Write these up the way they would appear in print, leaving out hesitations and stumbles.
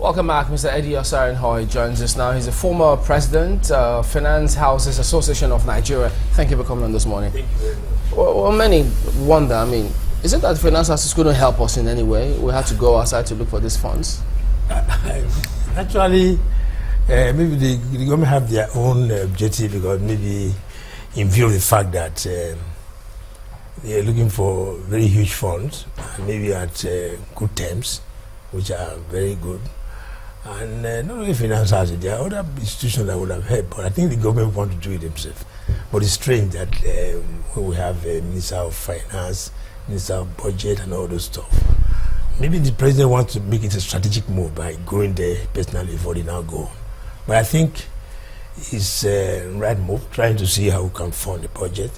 Welcome back, Mr. Eddie Osarenkhoe joins us now. He's a former president, Finance Houses Association of Nigeria. Thank you for coming on this morning. Thank you very much. Well, many wonder, is it that Finance House is going to help us in any way? We have to go outside to look for these funds? Actually, maybe the government have their own objective, because maybe in view of the fact that they are looking for very huge funds, and maybe at good terms, which are very good. And not only Finance House, there are other institutions that would have helped, but I think the government want to do it themselves. But it's strange that when we have a Minister of Finance, Minister of Budget and all those stuff, maybe the president wants to make it a strategic move by going there personally before they now go. But I think it's a right move, trying to see how we can fund the budget.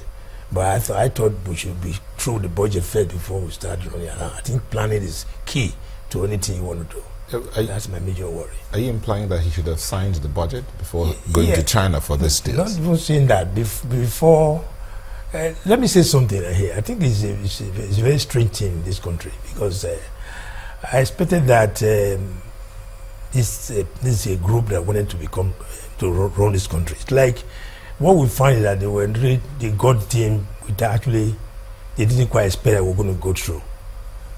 But I thought we should be through the budget first before we start running around. I think planning is key to anything you want to do. That's my major worry. Are you implying that he should have signed the budget before going to China for this deal? Not even saying that. Before, let me say something here. I think it's a very strange thing in this country, because I expected that this is a group that wanted to run this country. It's like what we find is that they got team with actually they didn't quite expect that we're going to go through.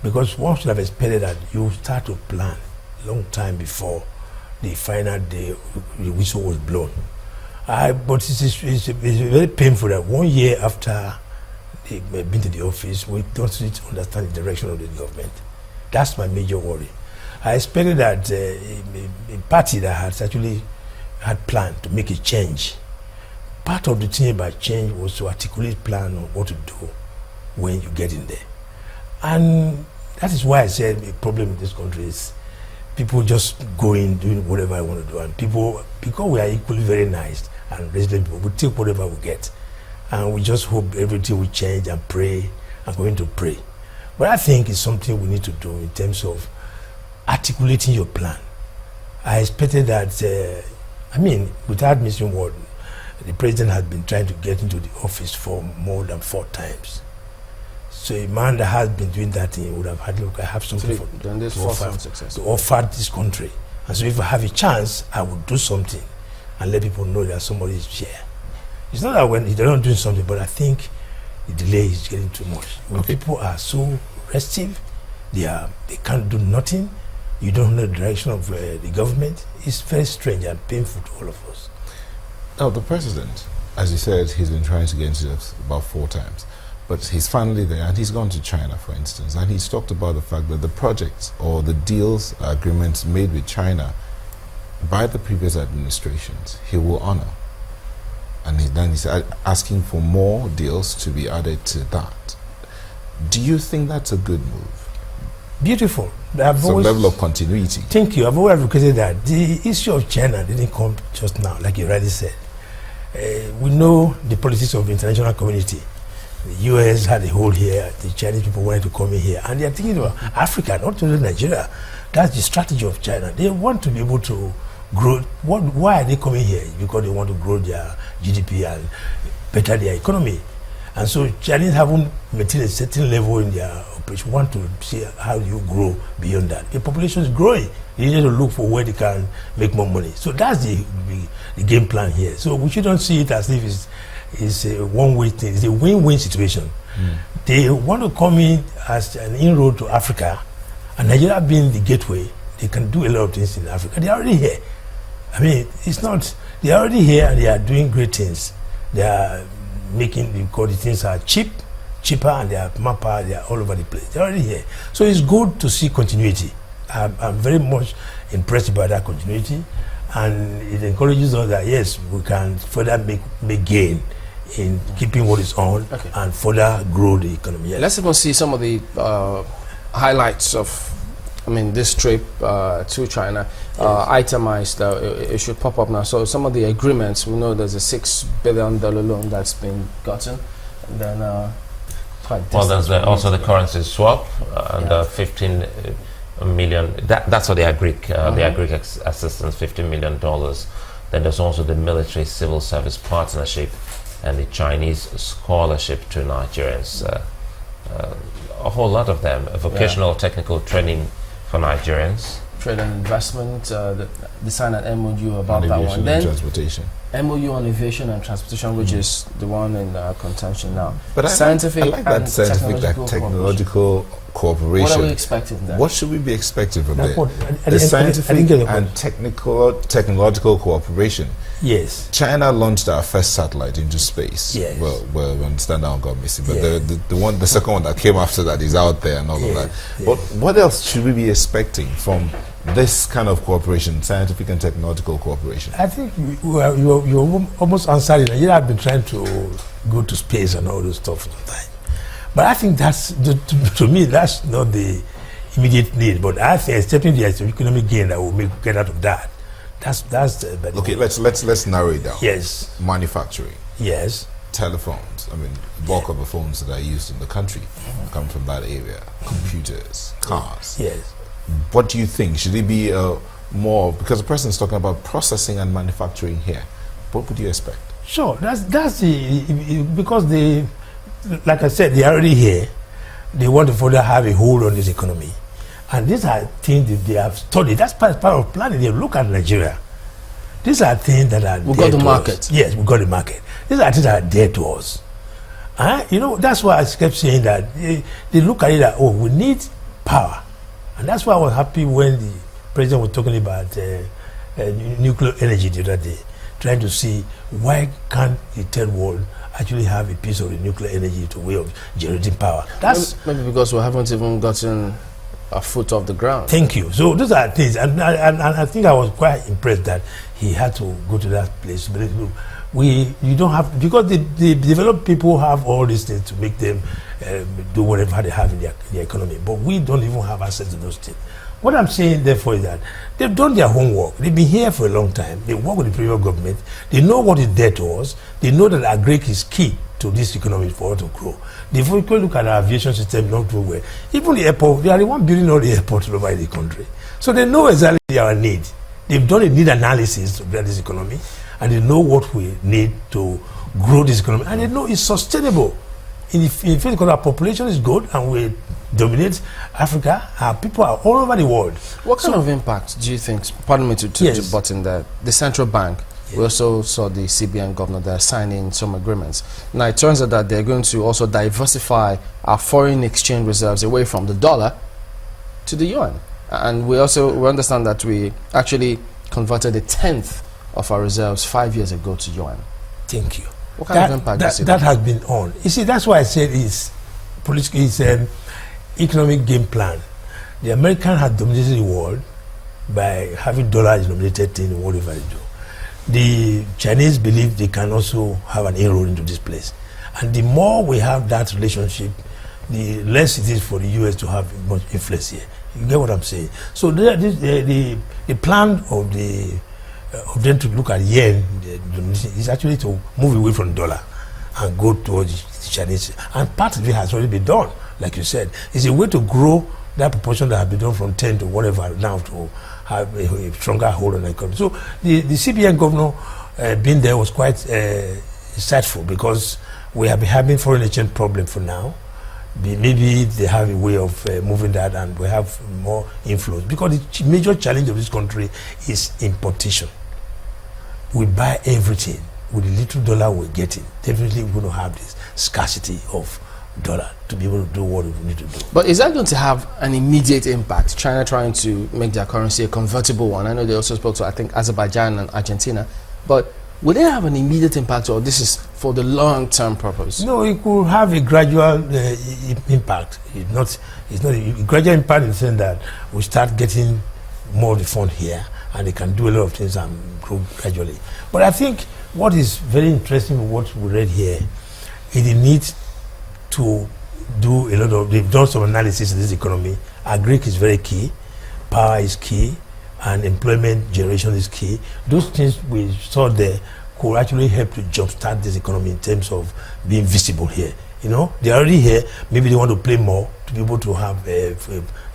Because one should have expected that you start to plan a long time before the final day the whistle was blown. But it's very painful that 1 year after they've been to the office, we don't really understand the direction of the government. That's my major worry. I expected that a party that has actually had planned to make a change. Part of the thing about change was to articulate plan on what to do when you get in there. And that is why I said the problem in this country is people just going, doing whatever I want to do. And people, because we are equally very nice and resident people, we take whatever we get. And we just hope everything will change and pray and going to pray. But I think it's something we need to do in terms of articulating your plan. I expected that, without missing word, the president has been trying to get into the office for more than 4 times. So a man that has been doing that thing would have had, look, I have something to offer this country. And so if I have a chance, I would do something and let people know that somebody is here. It's not that when they're not doing something, but I think the delay is getting too much. When people are so restive, they can't do nothing, you don't know the direction of the government, it's very strange and painful to all of us. Now, the president, as you said, he's been trying to get into this about 4 times. But he's finally there, and he's gone to China, for instance, and he's talked about the fact that the projects or the deals, agreements made with China by the previous administrations, he will honor. And then he's asking for more deals to be added to that. Do you think that's a good move? Beautiful. Some level of continuity. Thank you. I've always advocated that. The issue of China didn't come just now, like you rightly said. We know the politics of the international community. The US had a hold here, the Chinese people wanted to come in here, and they are thinking about Africa, not only Nigeria. That's the strategy of China. They want to be able to grow. Why are they coming here? Because they want to grow their GDP and better their economy. And so Chinese haven't maintained a certain level in their operation, want to see how you grow beyond that. The population is growing. They need to look for where they can make more money. So that's the game plan here. So we shouldn't see it as if it's a one-way thing. It's a win-win situation. They want to come in as an inroad to Africa, and Nigeria being the gateway, they can do a lot of things in Africa. They're already here. They're already here and they are doing great things. They are making, because the things are cheaper, and they are mapper, they are all over the place. They're already here. So it's good to see continuity. I'm very much impressed by that continuity, and it encourages us that yes, we can further make gain in keeping what is on and further grow the economy. Yes. Let's even see some of the highlights of this trip to China, itemized. It should pop up now. So some of the agreements, we know there's a $6 billion loan that's been gotten. And then, there's also the currency swap and 15 million. That's for the agri assistance, $50 million. Then there's also the military civil service partnership and the Chinese scholarship to Nigerians. A whole lot of them. Vocational technical training for Nigerians, trade and investment. They signed an MOU about on that aviation one. and Then transportation. MOU on aviation and transportation, which is the one in contention now. But scientific I like that and scientific, that technological cooperation. What are we expecting there? What should we be expecting from That's there? what- The scientific get it. and technological cooperation. Yes. China launched our first satellite into space. Yes. Well, we understand that one got missing, but Yeah. the second one that came after that is out there and all of Yeah. that. Yeah. But what else should we be expecting from this kind of cooperation, scientific and technological cooperation? I think you almost answered it. Nigeria have been trying to go to space and all those stuff sometimes. But I think that's, to me, that's not the immediate need. But I think accepting the economic gain that will get out of that, that's the Okay, let's narrow it down. Yes. Manufacturing, Yes. telephones. I mean, bulk of the phones that are used in the country come from that area. Computers, cars. Yes. What do you think? Should it be more, because the president's talking about processing and manufacturing here. What would you expect? Sure. That's because they, like I said, they are already here. They want to further have a hold on this economy. And these are things that they have studied. That's part of planning. They look at Nigeria. These are things that are We dear got the to market. us. Yes, we got the market. These are things that are dear to us. That's why I kept saying that they look at it that, oh, we need power. And that's why I was happy when the president was talking about nuclear energy the other day, trying to see why can't the third world actually have a piece of the nuclear energy to way of generating power. That's maybe because we haven't even gotten a foot off the ground. Thank you. So those are things, and I think I was quite impressed that he had to go to that place. But you don't have, because the developed people have all these things to make them do whatever they have in their economy. But we don't even have access to those things. What I'm saying, therefore, is that they've done their homework. They've been here for a long time. They work with the previous government. They know what is there to us. They know that agric is key to this economy for us to grow. If we look at our aviation system, not too well. Even the airport, they are the one building all the airports all over the country. So they know exactly our need. They've done a need analysis to build this economy, and they know what we need to grow this economy, and they know it's sustainable. In fact, because our population is good and we dominate Africa, our people are all over the world. What kind of impact do you think, pardon me to butt in there, the central bank, we also saw the CBN governor there signing some agreements. Now it turns out that they're going to also diversify our foreign exchange reserves away from the dollar to the yuan. And we understand that we actually converted a tenth of our reserves 5 years ago to yuan. Thank you. What kind of impact do you see that has been on? You see, that's why I said it's political, it's an economic game plan. The American had dominated the world by having dollar-denominated thing in whatever they do. The Chinese believe they can also have an inroad into this place. And the more we have that relationship, the less it is for the US to have much influence here. You get what I'm saying? So the plan of them to look at yen is actually to move away from dollar and go towards the Chinese. And part of it has already been done, like you said. It's a way to grow that proportion that has been done from 10 to whatever now to have a stronger hold on the economy. So the CBN governor being there was quite insightful, because we have been having foreign exchange problem for now. Maybe they have a way of moving that, and we have more influence, because the major challenge of this country is importation. We buy everything with the little dollar we're getting. Definitely we're going to have this scarcity of dollar to be able to do what we need to do. But is that going to have an immediate impact? China trying to make their currency a convertible one. I know they also spoke to, I think, Azerbaijan and Argentina. But will it have an immediate impact, or this is for the long-term purpose? No, it could have a gradual impact. It's not a gradual impact in the sense that we start getting more of the fund here, and they can do a lot of things and grow gradually. But I think what is very interesting with what we read here is the need to do a lot of, they've done some analysis of this economy. Agric is very key, power is key, and employment generation is key. Those things we saw there could actually help to jumpstart this economy in terms of being visible here. You know, they're already here. Maybe they want to play more to be able to have a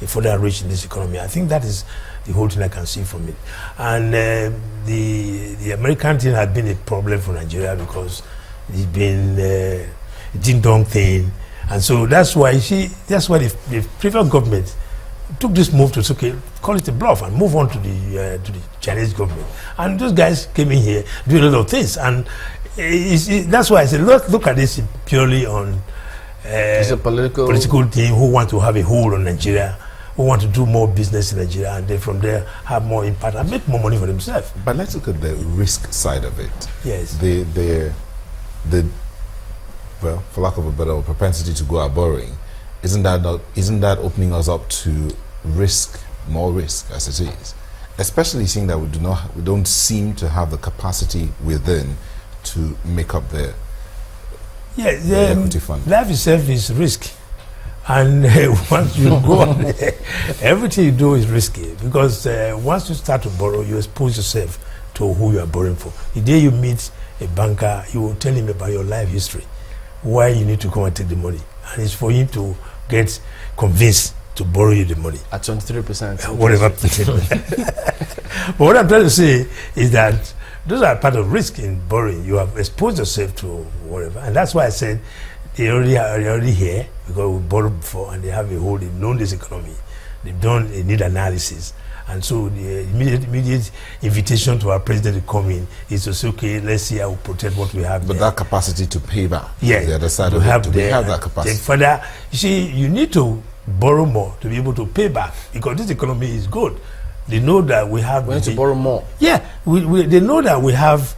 further reach in this economy. I think that is the whole thing I can see from it. And the American thing has been a problem for Nigeria, because it's been a ding-dong thing. And so that's why, you see, that's why the previous government took this move to say, okay, call it a bluff and move on to the Chinese government. And those guys came in here doing a lot of things, and that's why I said let's look at this purely on it's a political team who want to have a hold on Nigeria, who want to do more business in Nigeria, and then from there have more impact and make more money for themselves. But let's look at the risk side of it. Yes. Well, for lack of a better word, propensity to go out borrowing, isn't that opening us up to more risk as it is? Especially seeing that we don't seem to have the capacity within to make up the equity fund. Life itself is risk, and once you go on there, everything you do is risky, because once you start to borrow, you expose yourself to who you are borrowing for. The day you meet a banker, you will tell him about your life history, why you need to come and take the money, and it's for him to get convinced to borrow you the money at 23%. Whatever. But what I'm trying to say is that those are part of risk in borrowing. You have exposed yourself to whatever, and that's why I said they're already here, because we borrowed before and they have a hold. They've known this economy. They've done a need analysis, and so the immediate invitation to our president to come in is to say, okay, let's see how we protect what we have. But that capacity to pay back, yes, the other side of it, we have that capacity. Further, you see, you need to borrow more to be able to pay back, because this economy is good. They know that we have. We need to borrow more. Yeah, they know that we have